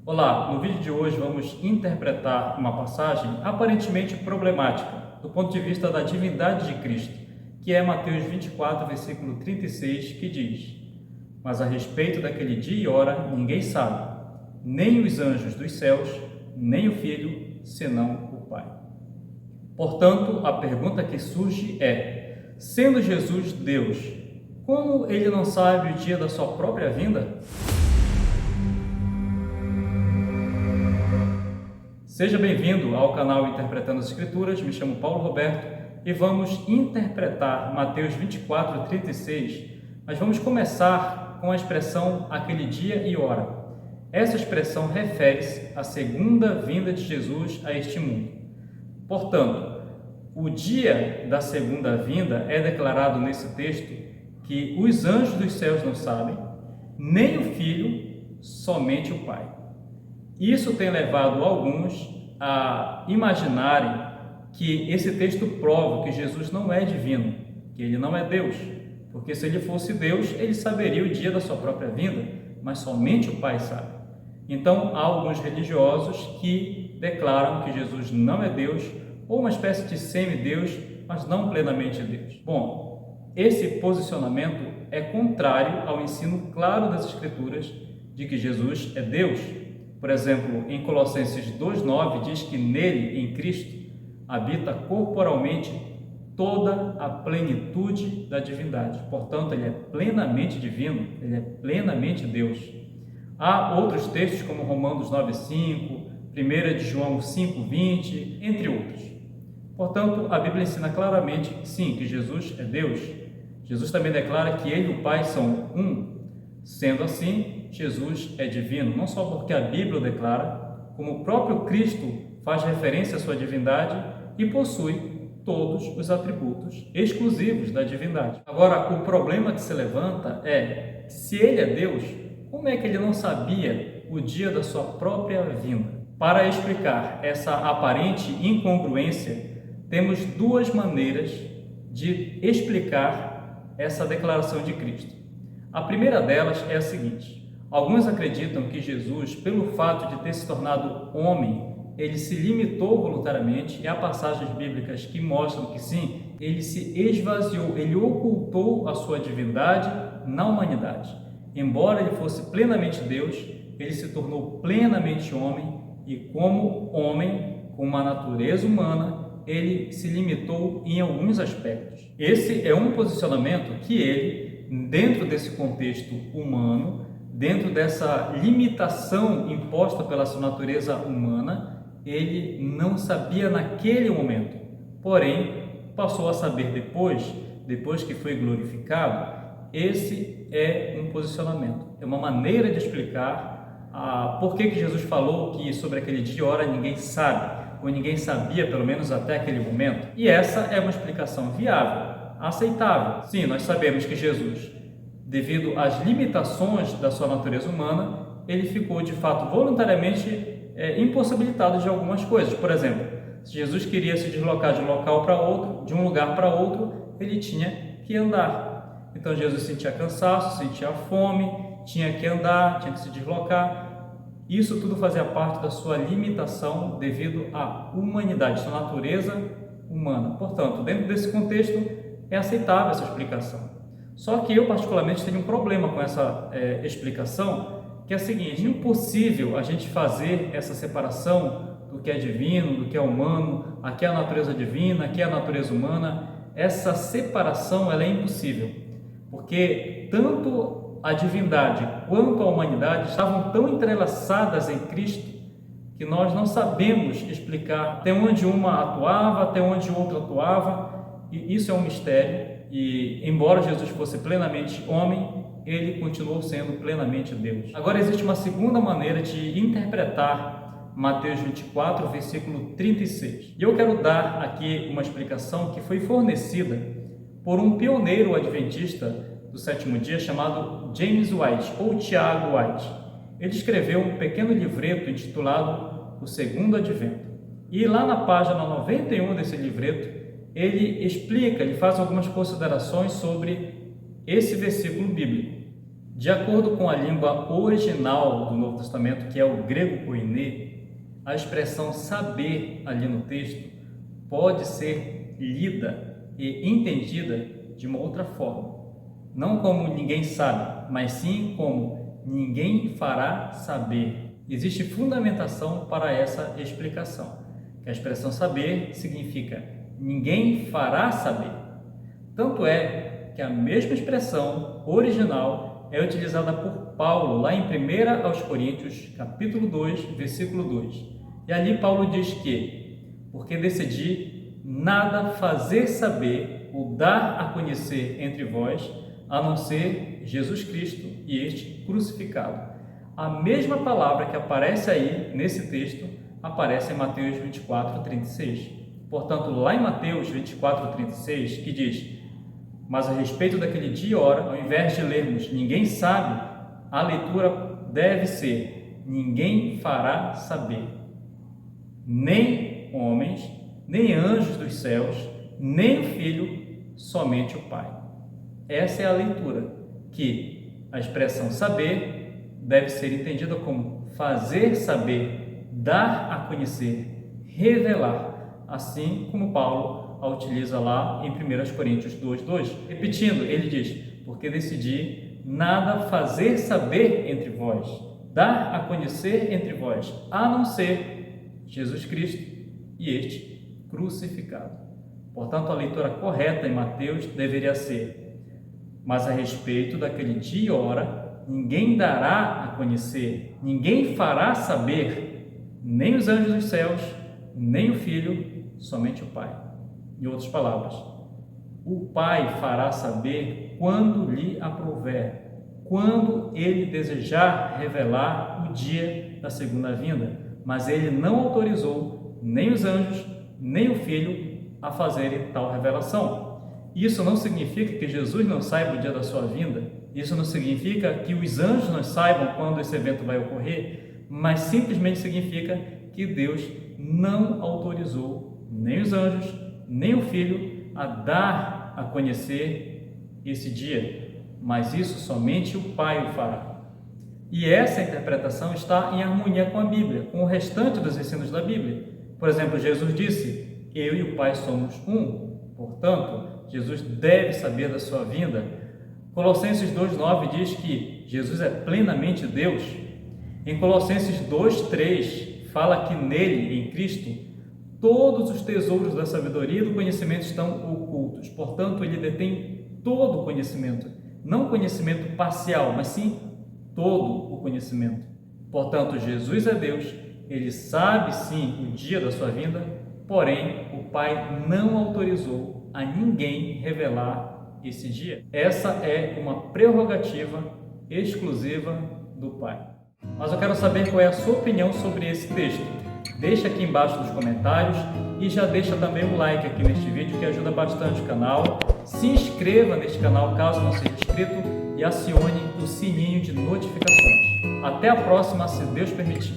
Olá, no vídeo de hoje vamos interpretar uma passagem aparentemente problemática do ponto de vista da divindade de Cristo, que é Mateus 24, versículo 36, que diz: Mas a respeito daquele dia e hora ninguém sabe, nem os anjos dos céus, nem o Filho, senão o Pai. Portanto, a pergunta que surge é: sendo Jesus Deus, como ele não sabe o dia da sua própria vinda? Seja bem-vindo ao canal Interpretando as Escrituras, me chamo Paulo Roberto e vamos interpretar Mateus 24, 36, mas vamos começar com a expressão aquele dia e hora. Essa expressão refere-se à segunda vinda de Jesus a este mundo. Portanto, o dia da segunda vinda é declarado nesse texto que os anjos dos céus não sabem, nem o Filho, somente o Pai. Isso tem levado alguns a imaginarem que esse texto prova que Jesus não é divino, que ele não é Deus, porque se ele fosse Deus, ele saberia o dia da sua própria vinda, mas somente o Pai sabe. Então, há alguns religiosos que declaram que Jesus não é Deus, ou uma espécie de semideus, mas não plenamente Deus. Bom, esse posicionamento é contrário ao ensino claro das Escrituras de que Jesus é Deus. Por exemplo, em Colossenses 2,9 diz que nele, em Cristo, habita corporalmente toda a plenitude da divindade. Portanto, ele é plenamente divino, ele é plenamente Deus. Há outros textos como Romanos 9,5, 1 de João 5,20, entre outros. Portanto, a Bíblia ensina claramente, sim, que Jesus é Deus. Jesus também declara que ele e o Pai são um. Sendo assim, Jesus é divino, não só porque a Bíblia o declara, como o próprio Cristo faz referência à sua divindade e possui todos os atributos exclusivos da divindade. Agora, o problema que se levanta é, se ele é Deus, como é que ele não sabia o dia da sua própria vinda? Para explicar essa aparente incongruência, temos duas maneiras de explicar essa declaração de Cristo. A primeira delas é a seguinte: alguns acreditam que Jesus, pelo fato de ter se tornado homem, ele se limitou voluntariamente, e há passagens bíblicas que mostram que sim, ele se esvaziou, ele ocultou a sua divindade na humanidade. Embora ele fosse plenamente Deus, ele se tornou plenamente homem e, como homem, com uma natureza humana, ele se limitou em alguns aspectos. Esse é um posicionamento que ele, dentro desse contexto humano, dentro dessa limitação imposta pela sua natureza humana, ele não sabia naquele momento, porém passou a saber depois que foi glorificado. Esse é um posicionamento, é uma maneira de explicar por que Jesus falou que sobre aquele dia e hora ninguém sabe, ou ninguém sabia pelo menos até aquele momento. E essa é uma explicação viável, aceitável. Sim, nós sabemos que Jesus, devido às limitações da sua natureza humana, ele ficou de fato voluntariamente impossibilitado de algumas coisas. Por exemplo, se Jesus queria se deslocar de um local para outro, de um lugar para outro, ele tinha que andar. Então Jesus sentia cansaço, sentia fome, tinha que andar, tinha que se deslocar. Isso tudo fazia parte da sua limitação devido à humanidade, sua natureza humana. Portanto, dentro desse contexto, é aceitável essa explicação. Só que eu particularmente tenho um problema com essa explicação, que é a seguinte: é impossível a gente fazer essa separação do que é divino, do que é humano, aqui é a natureza divina, aqui é a natureza humana. Essa separação ela é impossível, porque tanto a divindade quanto a humanidade estavam tão entrelaçadas em Cristo que nós não sabemos explicar até onde uma atuava, até onde outra atuava, e isso é um mistério. E embora Jesus fosse plenamente homem, ele continuou sendo plenamente Deus. Agora existe uma segunda maneira de interpretar Mateus 24, versículo 36. E eu quero dar aqui uma explicação que foi fornecida por um pioneiro adventista do sétimo dia chamado James White, ou Tiago White. Ele escreveu um pequeno livreto intitulado O Segundo Advento. E lá na página 91 desse livreto, ele explica, ele faz algumas considerações sobre esse versículo bíblico. De acordo com a língua original do Novo Testamento, que é o grego koiné, a expressão saber ali no texto pode ser lida e entendida de uma outra forma. Não como ninguém sabe, mas sim como ninguém fará saber. Existe fundamentação para essa explicação. A expressão saber significa ninguém fará saber. Tanto é que a mesma expressão original é utilizada por Paulo lá em 1 aos Coríntios, capítulo 2, versículo 2. E ali Paulo diz que, porque decidi nada fazer saber ou dar a conhecer entre vós, a não ser Jesus Cristo e este crucificado. A mesma palavra que aparece aí nesse texto aparece em Mateus 24, 36. Portanto, lá em Mateus 24, 36, que diz: mas a respeito daquele dia e hora, ao invés de lermos ninguém sabe, a leitura deve ser ninguém fará saber. Nem homens, nem anjos dos céus, nem o Filho, somente o Pai. Essa é a leitura, que a expressão saber deve ser entendida como fazer saber, dar a conhecer, revelar, assim como Paulo a utiliza lá em 1 Coríntios 2:2. Repetindo, ele diz: porque decidi nada fazer saber entre vós, dar a conhecer entre vós, a não ser Jesus Cristo e este crucificado. Portanto, a leitura correta em Mateus deveria ser: mas a respeito daquele dia e hora, ninguém dará a conhecer, ninguém fará saber, nem os anjos dos céus, nem o Filho, somente o Pai. Em outras palavras, o Pai fará saber quando lhe aprouver, quando ele desejar revelar o dia da segunda vinda, mas ele não autorizou nem os anjos, nem o Filho a fazerem tal revelação. Isso não significa que Jesus não saiba o dia da sua vinda, isso não significa que os anjos não saibam quando esse evento vai ocorrer, mas simplesmente significa que Deus não autorizou nem os anjos, nem o Filho a dar a conhecer esse dia, mas isso somente o Pai o fará. E essa interpretação está em harmonia com a Bíblia, com o restante dos ensinos da Bíblia. Por exemplo, Jesus disse: eu e o Pai somos um. Portanto, Jesus deve saber da sua vinda. Colossenses 2:9 diz que Jesus é plenamente Deus. Em Colossenses 2:3 fala que nele, em Cristo, todos os tesouros da sabedoria e do conhecimento estão ocultos. Portanto, ele detém todo o conhecimento, não conhecimento parcial, mas sim todo o conhecimento. Portanto, Jesus é Deus, ele sabe sim o dia da sua vinda, porém o Pai não autorizou a ninguém revelar esse dia. Essa é uma prerrogativa exclusiva do Pai. Mas eu quero saber qual é a sua opinião sobre esse texto. Deixa aqui embaixo nos comentários e já deixa também um like aqui neste vídeo, que ajuda bastante o canal. Se inscreva neste canal caso não seja inscrito e acione o sininho de notificações. Até a próxima, se Deus permitir.